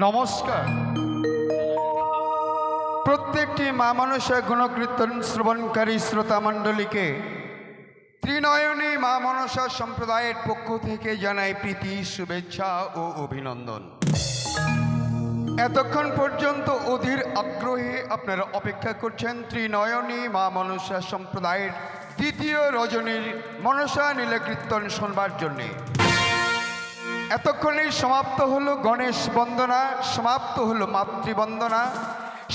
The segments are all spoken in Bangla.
নমস্কার। প্রত্যেকটি মা মনসা গুণকীর্তন শ্রবণকারী শ্রোতা মণ্ডলীকে ত্রিনয়নী মা মনসা সম্প্রদায়ের পক্ষ থেকে জানাই প্রীতি, শুভেচ্ছা ও অভিনন্দন। এতক্ষণ পর্যন্ত অধীর আগ্রহে আপনারা অপেক্ষা করছেন ত্রিনয়নী মা মনসা সম্প্রদায়ের দ্বিতীয় রজনীর মনসা নীলকীর্তন শোনবার জন্যে। এতক্ষণেই সমাপ্ত হলো গণেশ বন্দনা, সমাপ্ত হলো মাতৃবন্দনা।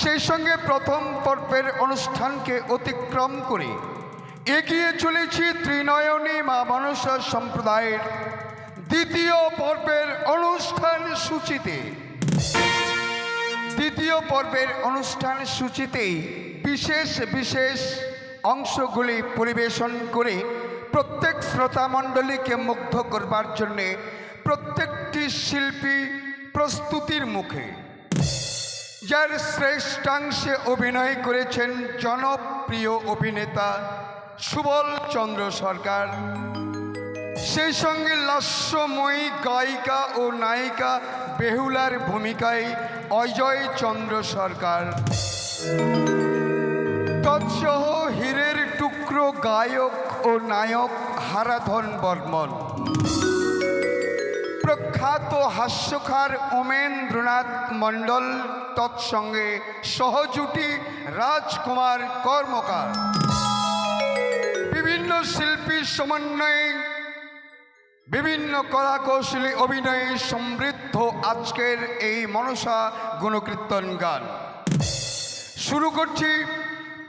সেই সঙ্গে প্রথম পর্বের অনুষ্ঠানকে অতিক্রম করে এগিয়ে চলেছি ত্রিনয়নী মা মনসা সম্প্রদায়ের দ্বিতীয় পর্বের অনুষ্ঠান সূচিতে। দ্বিতীয় পর্বের অনুষ্ঠান সূচিতেই বিশেষ বিশেষ অংশগুলি পরিবেশন করে প্রত্যেক শ্রোতামণ্ডলীকে মুগ্ধ করবার জন্যে প্রত্যেকটি শিল্পী প্রস্তুতির মুখে। যার শ্রেষ্ঠাংশে অভিনয় করেছেন জনপ্রিয় অভিনেতা সুবল চন্দ্র সরকার, সেই সঙ্গে লাস্যময়ী গায়িকা ও নায়িকা বেহুলার ভূমিকায় অজয় চন্দ্র সরকার, তৎসহ হীরের টুকরো গায়ক ও নায়ক হারাধন বর্মন, প্রখ্যাত হাস্যকার ওমেন্দ্রনাথ মণ্ডল, তৎসঙ্গে সহজুটি রাজকুমার কর্মকার, বিভিন্ন শিল্পীর সমন্বয়ে বিভিন্ন কলাকৌশলী অভিনয়ে সমৃদ্ধ আজকের এই মনসা গুণকীর্তন গান। শুরু করছি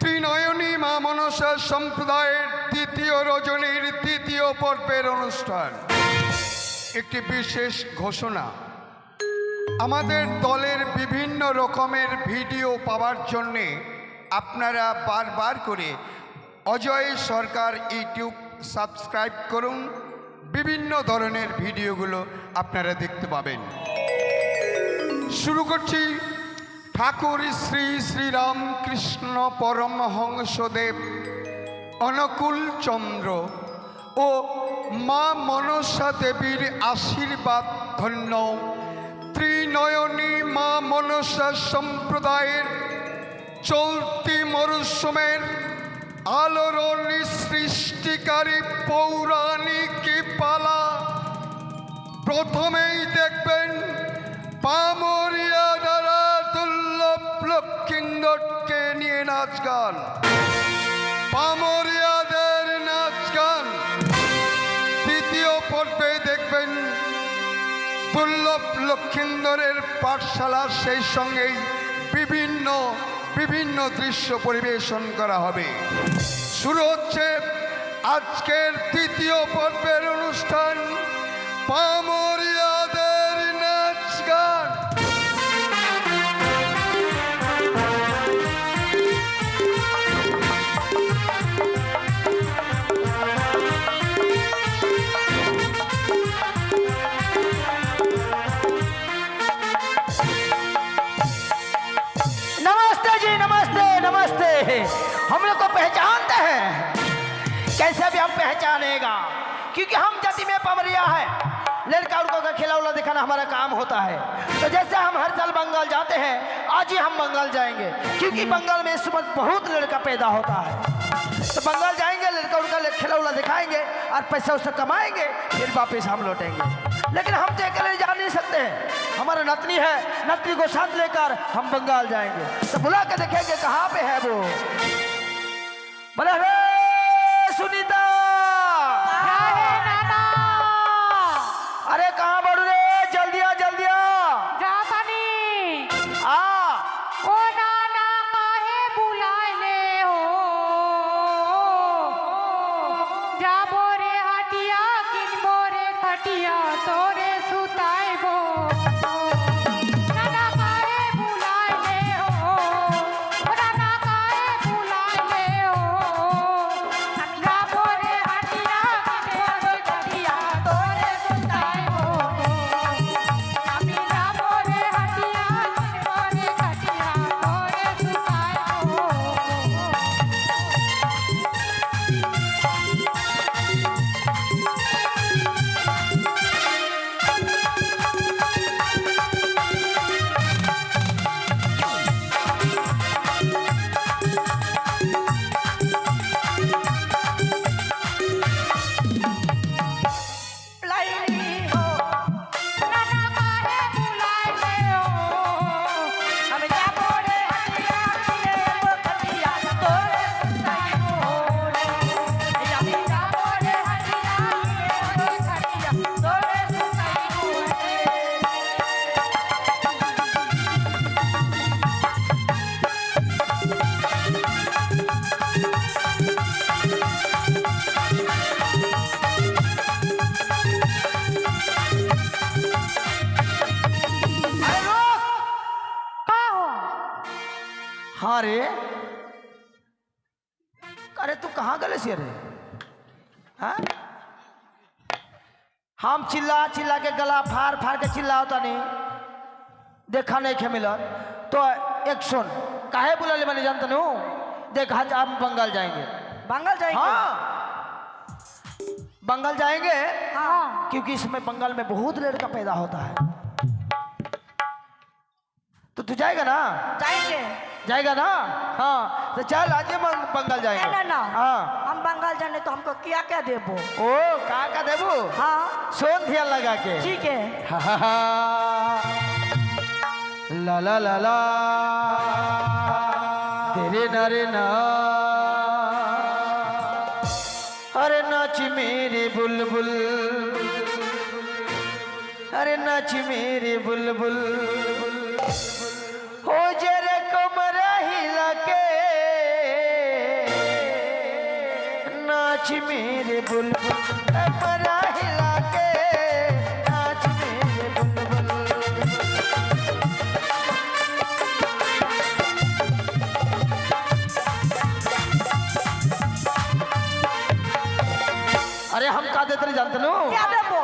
ত্রিনয়নী মা মনসা সম্প্রদায়ের দ্বিতীয় রজনীর দ্বিতীয় পর্বের অনুষ্ঠান। একটি বিশেষ ঘোষণা, আমাদের দলের বিভিন্ন রকমের ভিডিও পাওয়ার জন্যে আপনারা বারবার করে অজয় সরকার ইউটিউব সাবস্ক্রাইব করুন। বিভিন্ন ধরনের ভিডিওগুলো আপনারা দেখতে পাবেন। শুরু করছি ঠাকুর শ্রী শ্রী রামকৃষ্ণ পরমহংসদেব অনুকূল চন্দ্র ও মা মনসা দেবীর আশীর্বাদ ধন্য ত্রিনয়নী মা মনসা সম্প্রদায়ের চলতি মরশুমের আলোড়নী সৃষ্টিকারী পৌরাণিক পালা। প্রথমেই দেখবেন পামরিয়া দ্বারা দুর্লভ লক্ষিন্দরকে নিয়ে নাচ গান, পামরিয়াদের নাচ গান। দ্বিতীয় পর্বে দেখবেন দুর্লভ লক্ষিন্দরের পাঠশালা, সেই সঙ্গেই বিভিন্ন দৃশ্য পরিবেশন করা হবে। শুরু হচ্ছে আজকের দ্বিতীয় পর্বের অনুষ্ঠান, পামরিয়াদের নাচ গান। नमस्ते। हम लोग को पहचानते हैं, कैसे भी हम पहचानेगा, क्योंकि हम जाति में पमरिया है। लड़का उड़का का खेला उला दिखाना हमारा काम होता है। तो जैसे हम हर साल बंगाल जाते हैं, आज ही हम बंगाल जाएंगे, क्योंकि बंगाल में इस वक्त बहुत लड़का पैदा होता है। तो बंगाल जाएंगे, लड़का उड़का खेला उला दिखाएंगे और पैसा उससे कमाएंगे, फिर वापस हम लौटेंगे। लेकिन हम तो अकेले जा नहीं सकते हैं, हमारा नतनी है, नतनी को साथ लेकर हम बंगाल जाएंगे। तो बुला के देखेंगे कहाँ पे है वो। बोले हे सुनीता, अरे कहाँ बढ़ रे, जल्दी आ जल्दी आ। जातानी आ ओ नाना काहे बुलाइले हो, जाबो रे हाटिया किनबो रे खटिया तोरे सुताइबो। नाना काहे बुलाइले हो, ओ नाना काहे बुलाइले हो, जाबो रे हाटिया किनबो रे खटिया तोरे सुताइबो। আমি যাবো রে হাটিয়া কিনবো রে খাটিয়া তোরে সুতাইবো। रे? अरे तू कहाँ गले से रे? हाँ? हम चिल्ला चिल्ला के गला फाड़ फाड़ के चिल्ला होता नहीं, देखा नहीं खे मिला तो एक सुन काहे बुला ले मैंने जानता नहीं। देख आज आप बंगाल जाएंगे। बंगाल जाएंगे? हाँ बंगाल जाएंगे हाँ। क्योंकि इसमें बंगाल में बहुत लड़का पैदा होता है। तो तू जाएगा ना? जाएंगे। जाएगा ना? हाँ तो चल आज हम बंगाल जाएंगे। ना ना हाँ हम बंगाल जाने तो हमको क्या क्या देबो? ओ का देबू? हाँ सोन ध्यान लगा के। ठीक है। हा, हा, हा। ला ला ला ला तेरे नारे ना अरे नाच मेरे बुलबुल, अरे नाच मेरे बुलबुल हो जरे कमरा हिला के नाच मेरे बुलबुल कमरा हिला के नाच मेरे बुलबुल। अरे हम का देते नहीं जानते नो? क्या देबो?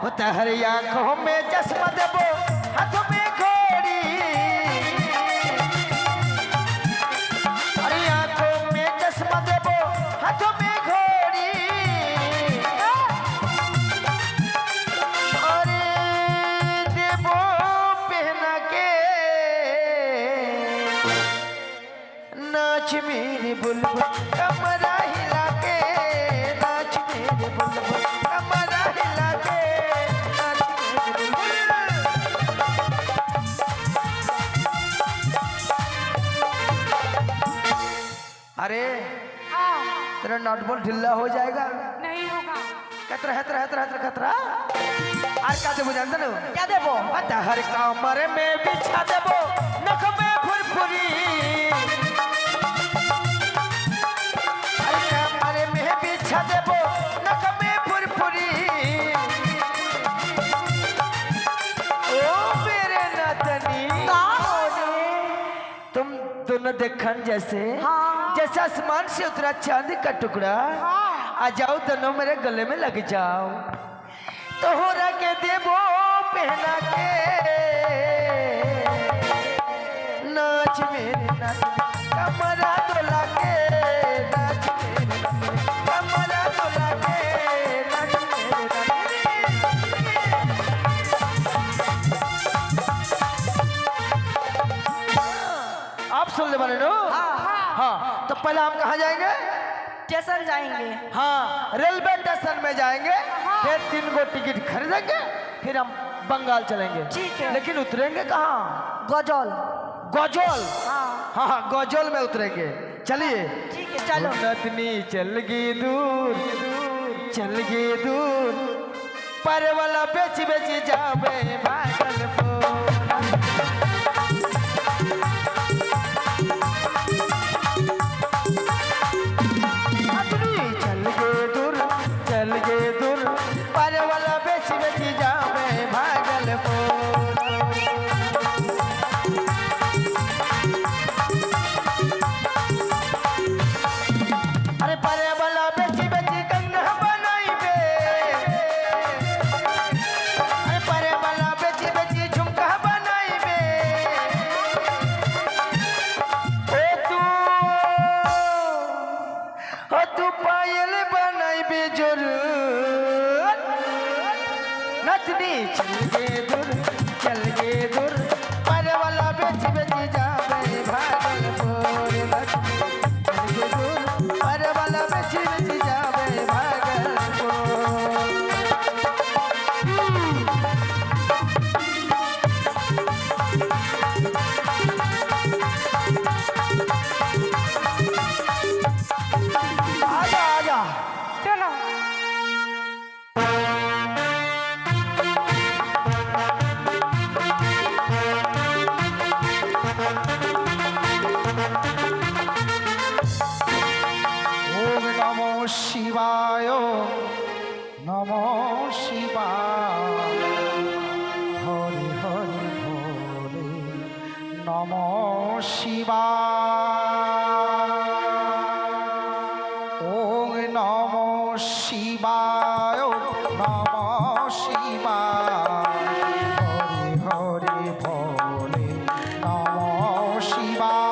वो तहरी आंखों में चश्मा देबो हाथों में घोड़ी, अरे आंखों में चश्मा देबो हाथों में घोड़ी, अरे देबो पहना के नाच मेरी बुलबुल कमरा हिला के नाच मेरी बुलबुल कमरा हिला के नाच मेरी बुलबुल। अरे हाँ तेरा नट बोल्ट ढीला हो जाएगा। नहीं होगा। कतरा हतरा हतरा हतरा कतरा आर का देबो जानते नो? क्या देबो? हर कमर में बिछा देबो नख में फुरफुरी, अरे कमर में बिछा देबो नख में फुरफुरी, ओ मेरे नतनी का हो रे? तुम दोनों देखन जैसे हाँ। जैसे आसमान से उतरा चांदी का टुकड़ा, हाँ। आ जाओ दोनों मेरे गले में लग जाओ तो हो के देबो पहना के नाच मेरे नाच कमरा डोला के नाच मेरे कमरा डोला के नाच मेरे। आप सुन ले वाले नो? हाँ तो पहले हम कहाँ जाएंगे? स्टेशन जाएंगे। हाँ रेलवे स्टेशन में जाएंगे, फिर 3 गो टिकट खरीदेंगे, फिर हम बंगाल चलेंगे। ठीक है। लेकिन उतरेंगे कहाँ? गजल। गजल। हाँ हाँ हाँ गजल में उतरेंगे। चलिए ठीक है चलो। नतनी चल गई दूर, चल गई दूर पर वाला बेच बेच जावे भागलपुर। चल गे दूर पर वाला बेच बेच जावे भागलपुर। अरे पर वाला बेच बेच कंगना बनाइबे, अरे पर वाला बेच बेच झुमका बनाइबे, ओ तू पायल बनाइबे जरूर। नचनी चल गे दूर पर वाला बेच बेच जावे भागलपुर। नचनी चल गे दूर पर वाला बेच बेच जावे भागलपुर। आजा आजा चलो। ओम नमो शिवाय, नमो शिवाय, हरि हरि हरि नमो शिवाय। ওম নম শিবায় নম শিবায় হরে হরে ভোলে নম শিবায়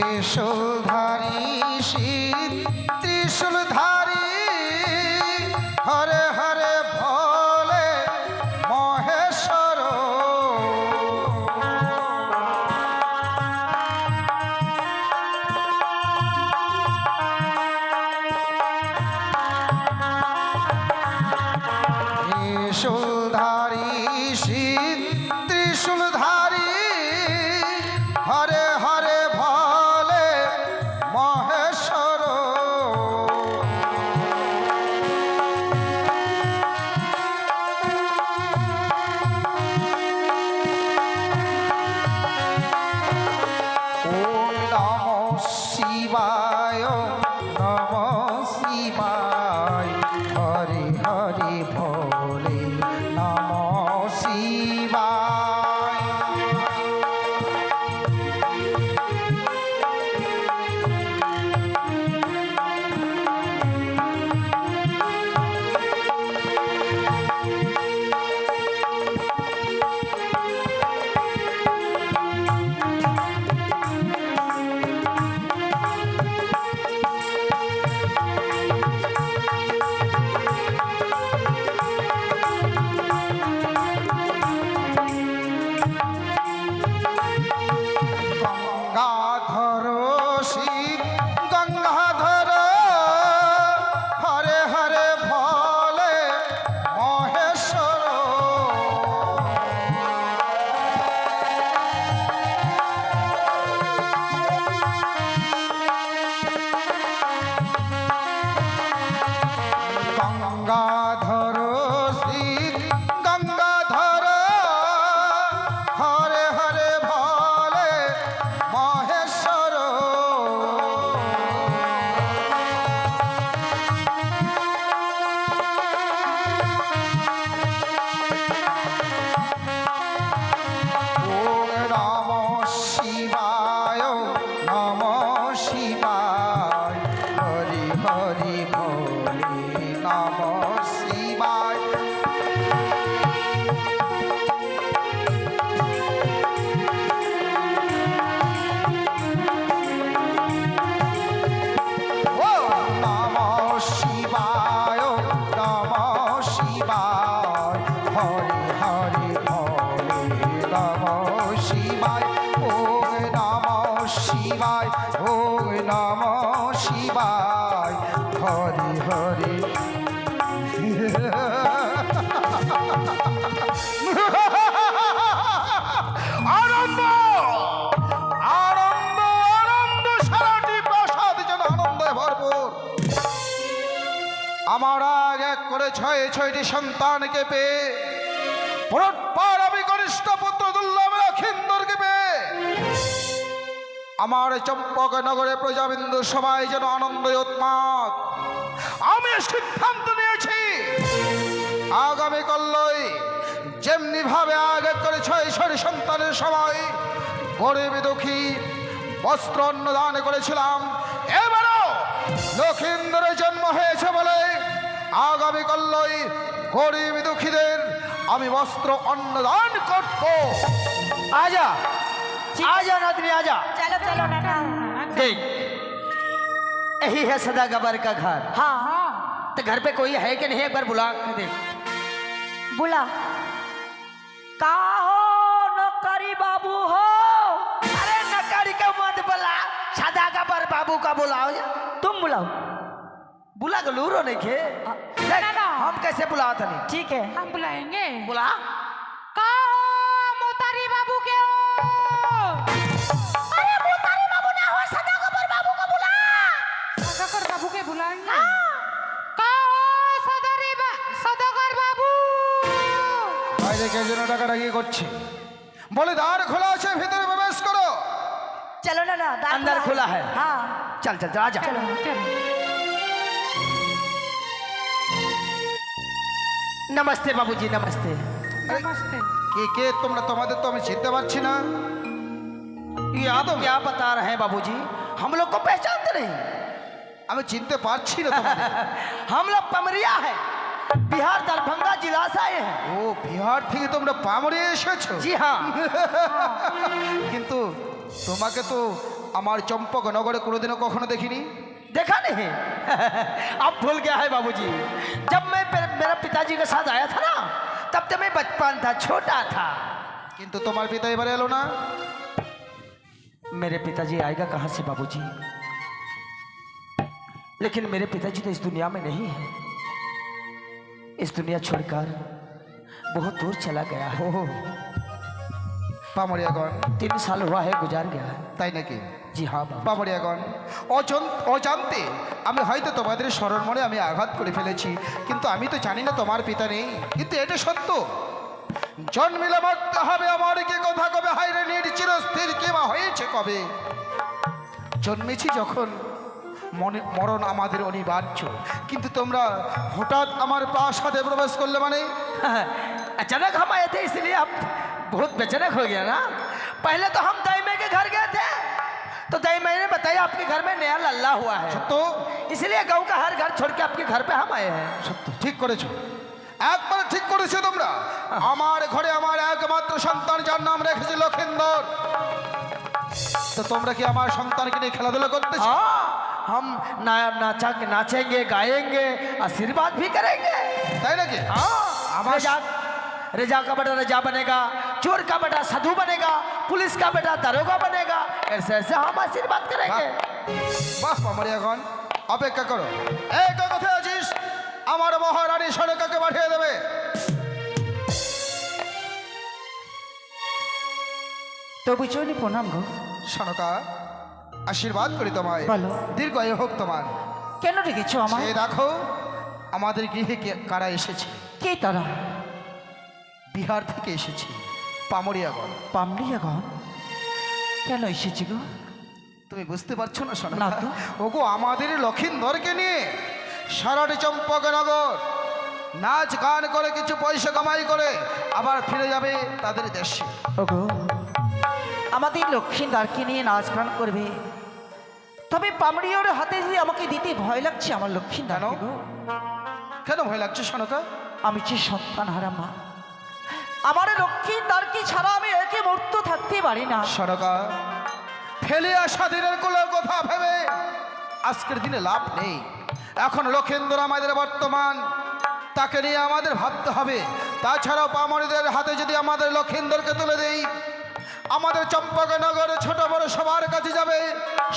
ত্রিশূলধারী শীত ত্রিশূলধারী হরে হরে ভোলে মহেশ্বর ত্রিশূলধারী শীত ত্রিশূলধারী হরে হরে ভোলে মহেশ্বর ওম নম শিবায় নম শিবায় হরে হরে ভোলে নম শিবায় গঙ্গাধর শিব গঙ্গাধর হরে হরে ভোলে মহেশ্বর গঙ্গাধর শিব গঙ্গাধর হরে হরে ভোলে মহেশ্বর ওম নম শিবায় নম শিবায় হরি হরি ভোলে নম শিবায় ওম নম শিবায় নম শিবায় হরি হরি ভোলে নম শিবায় ওম নম শিবায় ওম নম শিবায় হরি হরি আনন্দ আনন্দ আনন্দ সারাটি প্রাসাদ যেন আনন্দে ভরপুর আমার আগে এক করে ছয়টি সন্তানকে পেয়ে পুনর্বার আমি কনিষ্ঠ পুত্র দুর্লভ লক্ষিন্দরকে পেয়ে আমার চম্পক নগরে প্রজাবিন্দু সবাই যেন আনন্দে উন্মাদ আমি সিদ্ধান্ত নিয়েছি আগামী কল্লই যেমনি ভাবে আগে করে ছয়টি সন্তানের সবাই গরিব দুঃখী বস্ত্র অন্নদান করেছিলাম এবারও লক্ষিন্দরের জন্ম হয়েছে বলে আগামী কল্লই গরিব দুঃখীদের আমি বস্ত্র অন্নদান করব आजा आजा नातनी आजा चलो चलो नाना देख यही है सदागबर का घर हाँ तो घर पे कोई है कि नहीं एक बार बुला के देख बुला का हो नौकरी बाबू हो अरे नकारी का मत बुला सदागबर बाबू का बुलाओ तुम बुलाओ बुला के लूरो नहीं खे देख, ना। हम कैसे बुलाते नहीं ठीक है हम बुलाएंगे बुला कहो मोतारी बाबू के हो अरे मोतारी बाबू ना हो सदागबर बाबू को बुला सदाकर बाबू के बुलाएंगे कहो सदाकर बाबू भाई देखे जरूर ডাকাডাকি করছে। বলে দ্বার খোলা আছে, ভিতরে প্রবেশ করো। चलो ना ना दांत अंदर खुला है। हाँ चल चल आ जा। चलो चलो नमस्ते बाबूजी, नमस्ते। नमस्ते। কে কে তোমরা? তোমাদের তো আমি চিনতে পারছি না। ये आप क्या बता रहे हैं बाबूजी? हम लोग को पहचानते नहीं। আমি চিনতে পারছি না তোমাদের। हम लोग पमरिया है, बिहार दरभंगा जिला से आए हैं। ও বিহার থেকে তোমরা পামড়িয়ে এসেছো? जी हाँ। কিন্তু তোমাকে তো আমার চম্পকনগরে কোনোদিনও কখনো দেখিনি। देखा नहीं? अब भूल गया है बाबूजी। जब मैं मेरा पिताजी के साथ आया था ना, तब तो मैं बचपन था, छोटा था। কিন্তু তোমার পিতা এবারে এলো না। मेरे पिताजी आएगा कहाँ से बाबूजी? लेकिन मेरे पिताजी तो इस दुनिया में नहीं है, इस दुनिया छोड़कर बहुत दूर चला गया है। পামড়িয়াগণ, 3 साल हुआ है गुजार गया है। তাই নাকি? जी हाँ बाबू। পামড়িয়াগণ, অজান্তে আমি হয়তো তোমাদের স্মরণ মনে আমি আঘাত করে ফেলেছি, কিন্তু আমি তো জানি না তোমার পিতা নেই। কিন্তু এটা সত্য, জন্মিলে মরতে হবে, আমার কি কথা কবে, হাইরে নির্চির স্থির কেবা হয়েছে কবে। জন্মেছি যখন মরণ আমাদের অনিবার্য, কিন্তু তোমরা হঠাৎ আমার প্রাসাদে প্রবেশ করলে মানে? अचानक हम आए थे इसलिए आप बहुत बेचैनक हो गया ना। पहले तो हम दाईमे के घर गए थे, तो दाईमे ने बताया आपके घर में नया लल्ला हुआ है, সত্য? इसलिए गांव का हर घर छोड़ के आपके घर पे हम आए हैं। সত্য, ঠিক করেছো, একবার ঠিক করেছো তোমরা। আমার ঘরে আমার একমাত্র সন্তান, যার নাম রেখেছে লক্ষিন্দর। তো তোমরা কি আমার সন্তানকে নিয়ে খেলাধুলা করতেছো? हाँ, हम नाचेंगे, गाएंगे, आशीर्वाद भी करेंगे। তাই নাকি? हाँ, आवाज- रजा का बेटा रजा बनेगा, चोर का बेटा साधु बनेगा, पुलिस का बेटा दरोगा बनेगा, ऐसे ऐसे हम आशीर्वाद करेंगे। বাহ পামড়িয়াগণ, অপেক্ষা করো। এই কোথায় আছিস? আমার মহারানী সনকাকে পাঠিয়ে দেবে। तो बुझोनी प्रणाम गो সনকা, আশীর্বাদ করি তোমায়, বলো। দীর্ঘ আয়ু হোক তোমার। কেন রেখেছো আমায়? সে দেখো আমাদের গৃহে কারা এসেছে। কে তারা? বিহার থেকে এসেছে পামড়িয়াগণ। পামড়িয়াগণ কেন এসেছি গো? তুমি বুঝতে পারছো না না সনকা? তো। ওগো আমাদের লক্ষিন্দরকে নিয়ে সারাটি চম্পকনগর নাচ গান করে কিছু পয়সা কামাই করে আবার ফিরে যাবে তাদের দেশে। ওগো আমাদের লক্ষ্মীদারকে নিয়ে নাচ গান করবে, তবে পামড়িয়ার হাতে যে আমাকে দিতে ভয় লাগছে আমার লক্ষ্মীদার। কেন? কেন ভয় লাগছে সনকা? আমি যে সন্তান হারা মা, আমার লক্ষ্মীদারকে ছাড়া আমি একে মুহূর্ত থাকতে পারি না। সনকা, ফেলে আসা দিনের কোলের কথা ভেবে আজকের দিনে লাভ নেই। এখন লক্ষিন্দর আমাদের বর্তমান, তাকে নিয়ে আমাদের ভাবতে হবে। তাছাড়াও পামড়িদের হাতে যদি আমাদের লক্ষিন্দরকে তুলে দেই, আমাদের চম্পকনগরে ছোট বড় সবার কাছে যাবে,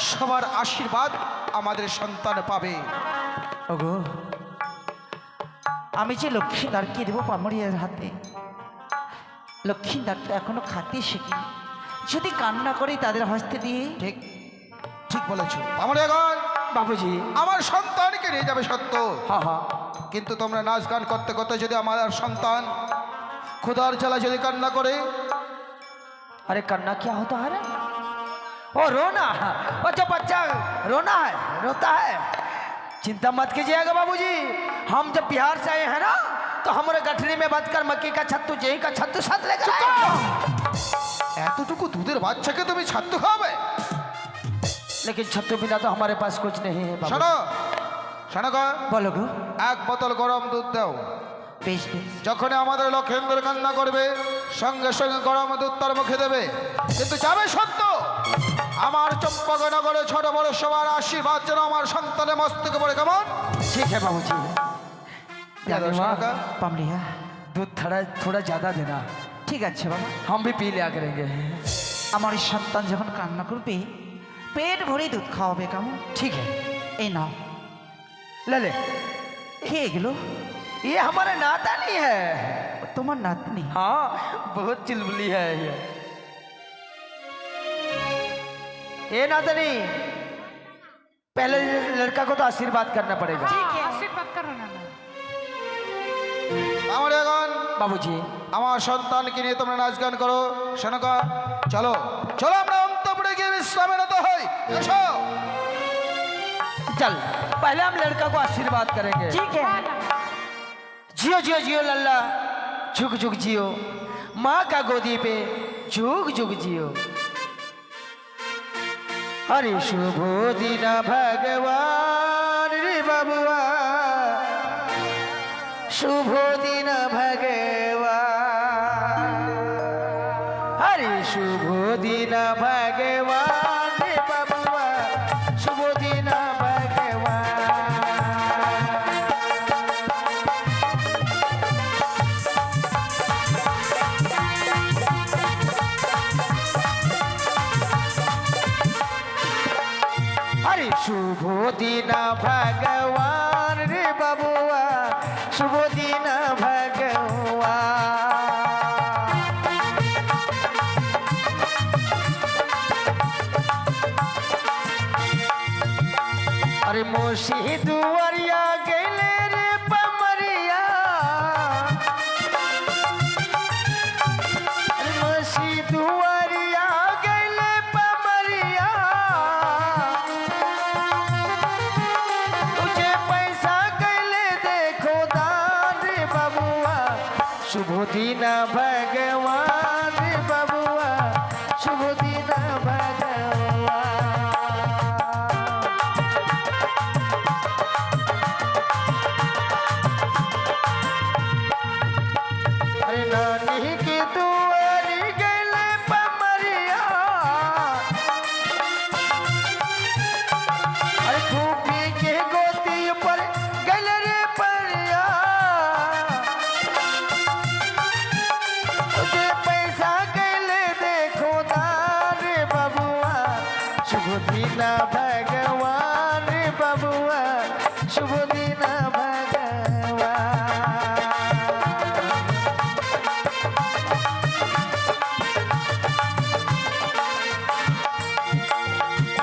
সবার আশীর্বাদ আমাদের সন্তান পাবে। ওগো আমি যে লক্ষ্মীদারকে দেবো পামড়িয়ার হাতে, লক্ষ্মীদার তো এখনো খাতে শিখিনি, যদি কান্না করে তাদের হস্তে দিয়ে। ঠিক ঠিক বলেছো পামড়িয়াগণ, बाबूजी। আমার সন্তানকে নিয়ে যাবে সত্য, हाँ हाँ, কিন্তু তোমরা নাচ গান করতে করতে যদি আমার সন্তান ক্ষুধার জ্বালা যদি কান্না করে, अरे करना क्या होता है रे? ओ रोना, वो जो बच्चा रोना है, रोता है, चिंता मत कीजिएगा बाबूजी। हम जब बिहार से आए हैं ना, तो हमारे गठरी में बंद कर मक्की का छत्तू, जेही का छत्तू साथ लेकर आए। এতটুকু দুধের বাচ্চাকে তুমি ছাত্র খাবে? लेकिन छत्तू बिना तो हमारे पास कुछ नहीं है बाबू। শোনো শোনকা, বলো গো। এক বোতল গরম দুধ দাও। বেশ বেশ। যখন আমাদের লক্ষেন্দ্র কান্না করবে, সঙ্গে সঙ্গে গরম দুধ তার মুখে দেবে, কিন্তু যাবে সত্য। আমার চম্পকনগরে ছোট বড় সবার আশীর্বাদ যেন আমার সন্তানের মস্তকে পড়ে। কেমন? ठीक है बाबूजी। याद है शोनका? পামড়িয়া दूध थोड़ा थोड़ा ज़्यादा देना, ঠিক আছে বাবা। हम भी पी लिया करेंगे। আমার এই সন্তান যখন কান্না করবে, পেট ভরে দুধ খাওয়াবে। কেমন? ठीक है, এই নাও। ले ले। কে এগুলো? ये हमारे नाता नहीं है। তোমার নাতনি? हाँ, बहुत चुलबुली है ये नातनी। पहले लड़का को तो आशीर्वाद करना पड़ेगा। ठीक है आशीर्वाद करो ना। পামড়িয়াগণ, বাবুজি আমার সন্তানকে নিয়ে তোমরা নাচ গান করো। শোনকা, চলো চলো আমরা অন্তপুরে গিয়ে বিশ্রামে নত হই। এসো। चल पहले हम लड़का को आशीर्वाद करेंगे। ठीक है। जियो जियो जियो लल्ला, झुक झुक जियो, माँ का गोदी पे झुक झुक जियो। हरे शुभ दिन भगवान रे बबुआ, शुभ दिन भगवान, हरे शुभ दिन भगवान रे बबुआ, शुभ दिन भगवान। अरे शुभ दिन भगवान रे बबुआ, शुभ दिन भगवान। अरे मोशी दुआरिया गैले रे पमरिया, अरे मोशी दुआरिया गैले पमरिया, तुझे पैसा कैले देखो दान रे बबुआ, शुभ दिन भगवान रे बबुआ, शुभ दिन भगवान। अरे नानी की दुआरी गैले पमरिया, अरे फूफी के गोदी पर गैले रे परिया, तुझे पैसा गैले देखो दान रे बबुआ, शुभ दिन भगवान रे बबुआ, शुभ दिन भगवान।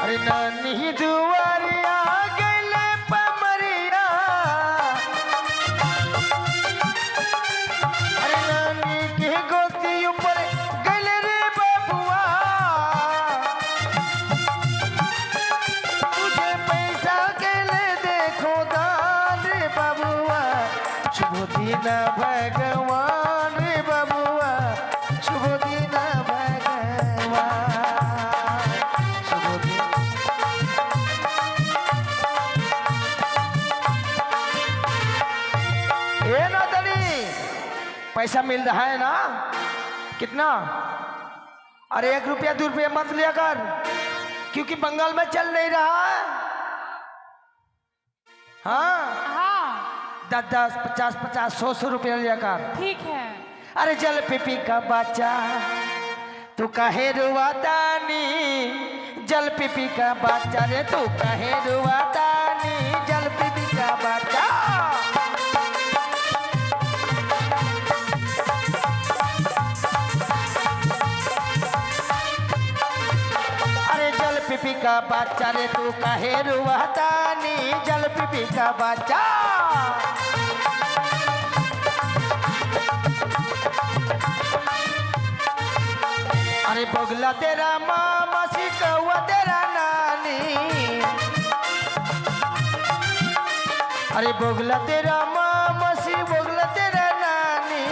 अरे नानी दुआरिया गैले पमरिया, अरे नानी के गोदी ऊपर गैले रे बबुआ, तुझे पैसा गैले देखो दान रे बबुआ, शुभ दिन भगवान रे बबुआ, शुभ दिन भगवान, शुभ दिन। ए नादनी, पैसा मिल रहा है ना? कितना? अरे 1 रुपया 2 रुपया मत लिया कर, क्योंकि बंगाल में चल नहीं रहा है। हाँ, हाँ 10 50 50 100 रुपया लिया कर। ठीक है। अरे जल पिपी का बच्चा तू कहे रुआतानी, जल पिपी का बच्चा रे तू कहे रुआतानी, जल पिपी का बच्चा। अरे जल पिपी का बच्चा रे तू कहे रुआतानी, जल पिपी का बच्चा। अरे बगला तेरा मामा सिकवा तेरा नानी, अरे बगला तेरा मामा सी बगला तेरा नानी,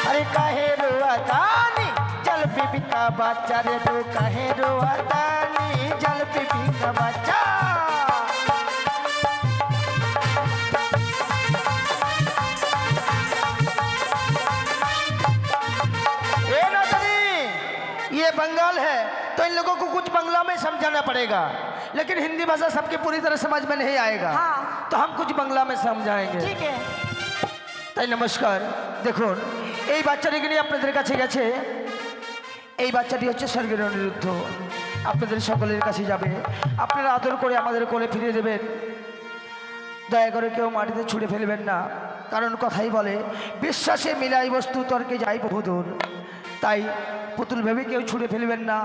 अरे काहे रोआतानी जल पिपी का बच्चा रे तू काहे रोआतानी, जल पिपी का बच्चा। ये बंगाल है तो इन लोगों को कुछ बंगला में समझाना पड़ेगा, लेकिन हिंदी भाषा सबके पूरी तरह समझ में नहीं आएगा। हाँ। तो हम कुछ बंगला में समझाएंगे। ठीक है। তাই নমস্কার। দেখুন এই বাচ্চাটিকে নিয়ে আপনাদের কাছে গেছে, এই বাচ্চাটি হচ্ছে স্বর্গের অনিরুদ্ধ, আপনাদের সকলের কাছে যাবে, আপনারা আদর করে আমাদের কোলে ফিরিয়ে দেবেন। দয়া করে কেউ মাটিতে ছুঁড়ে ফেলবেন না, কারণ কথাই বলে বিশ্বাসে মিলাই বস্তু তর্কে যায় বহুদূর। তাই পুতুল ভেবে কেউ ছুঁড়ে ফেলবেন না,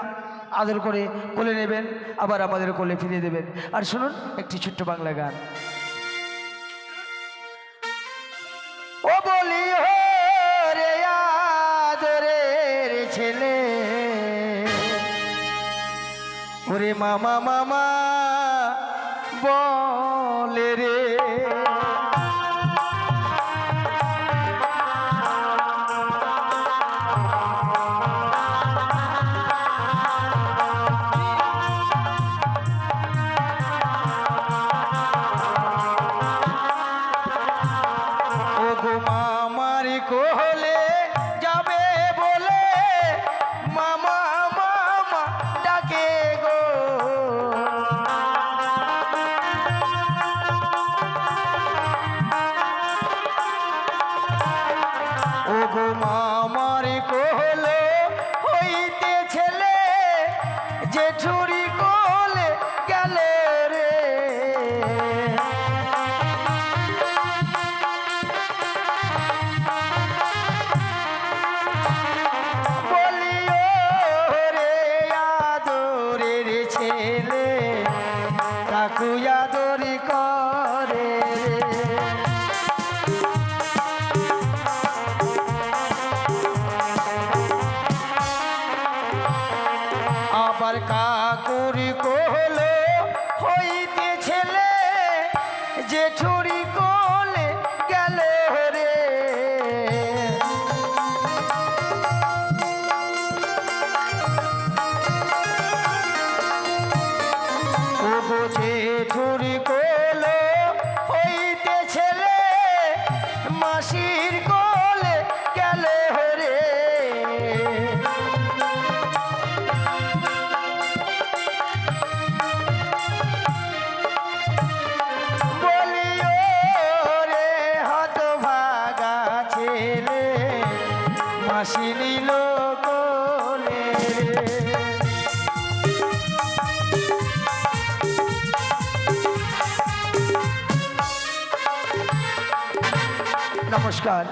আদর করে কোলে নেবেন, আবার আমাদের কোলে ফিরিয়ে দেবেন। আর শুনুন একটি ছোট্ট বাংলা গান। ওরে মামা মামা বলে রে। ও গো মামার কোলে যাবে বলে মামা মামা ডাকে গো। ও গো মামার কোলে হইতে ছেলে জেঠুরি কোলে গেল রে। বলিও রে আদরের ছেলে কাকু আদরি করে রে। আবার কাকুর কোলে হইতে ছেলে জেঠুরি কোলে গেল রে। ও গো জেঠুরি কোলে হইতে ছেলে মাসির কোলে গেল রে। বলিও রে হতভাগা ছেলে মাসি নিল কোলে রে। নমস্কার।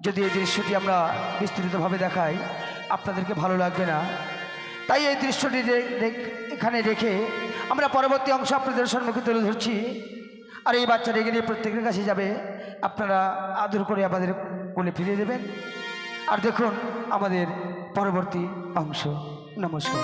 যদি এই দৃশ্যটি আমরা বিস্তৃতভাবে দেখাই আপনাদেরকে ভালো লাগবে না, তাই এই দৃশ্যটি এখানে রেখে আমরা পরবর্তী অংশ আপনাদের সম্মুখে তুলে ধরছি। আর এই বাচ্চা রেখে নিয়ে প্রত্যেকের কাছে যাবে, আপনারা আদর করে আমাদের কোলে ফিরিয়ে দেবেন। আর দেখুন আমাদের পরবর্তী অংশ। নমস্কার।